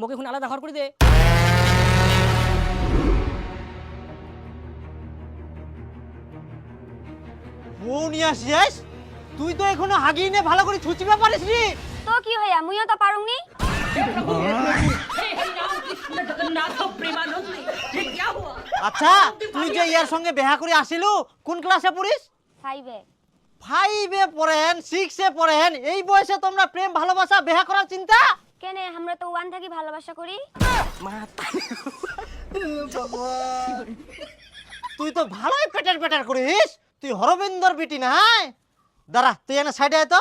মোকে এখন আলাদা ঘর করে দে। বউ নিয়ে আসিস? তুই তো এখনো হাগিয়ে ভালো করে ছুচিবা পারিস নি। তো কি হইয়া মুইও তো পারুংনি। আচ্ছা তুই যে ইয়ার সঙ্গে বিয়া করে আসিলু কোন ক্লাসে পড়িস? 5 এ। 5 এ পড়েন 6 এ পড়েন, এই বয়সে তোমরা প্রেম ভালোবাসা বিয়া করার চিন্তা? কেনে আমরা তো 1 থাকি ভালোবাসা করি। তুই তো ভালোই পেটার পেটার করিস, তুই হরবিন্দর বিটি না? দাঁড়া তুই এনে সাইডে আয় তো।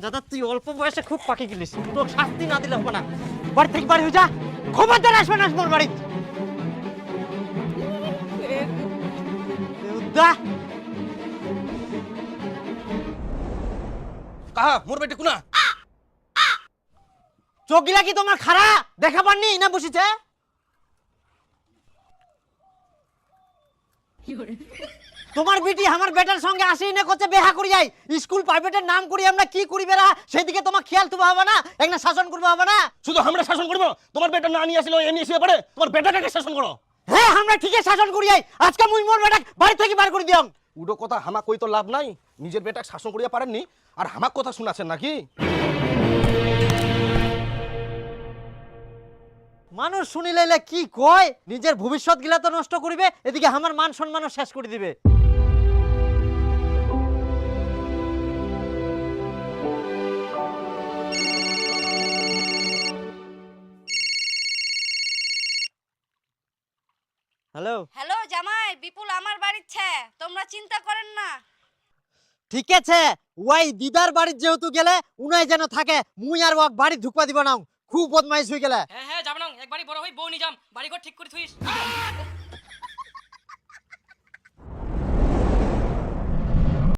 দাদা তুই অল্প বয়সে খুব পাকি গেলিস, তোর শাস্তি না দিলে হবে না। বাড়ি থেকে বাড়ি হয়ে যা, খবরদার আসবে না মোর বাড়ি। কাহা মোর বেটি কোনা? চোখগুলা কি তোমার খারা দেখা পাননি না বসিছে? তোমার বেটি আমার বেটার সঙ্গে আসি না করছে বেহা করি যাই, স্কুল প্রাইভেটের নাম করি আমরা কি করি বেরা, সেদিকে তোমার খেয়াল তো হবে না, একটা শাসন করবো হবে না? শুধু আমরা শাসন করবো? তোমার বেটা না নিয়ে আসলে এমনি এসে পড়ে, তোমার বেটাটাকে শাসন করো। হ্যাঁ আমরা ঠিকই শাসন করি যাই, আজকে মুই মোর বেটা বাড়ি থেকে বার করে দিলাম। উডো কথা হামা কই তো লাভ নাই, নিজের বেটাকে শাসন করিয়া পারেননি আর হামাক কথা শুনাছেন নাকি? মানুষ শুনিলে কি কয়, নিজের ভবিষ্যৎ গিলা তো নষ্ট করিবে, এদিকে আমার মান সম্মানও শেষ করে দিবে। হ্যালো হ্যালো জামাই, বিপুল আমার বাড়িতে, তোমরা চিন্তা করেন না। ঠিক আছে, ওই দিদার বাড়ির যেহেতু গেলে উনাই যেন থাকে, মুই আর ওয়াক বাড়ি ঢুকবা দিব না, খুব বদমাইশ হয়ে গেলে। হ্যাঁ হ্যাঁ যাব না, একবারই বড় হই বউ নি যাম, বাড়ি ঘর ঠিক করে থুইস।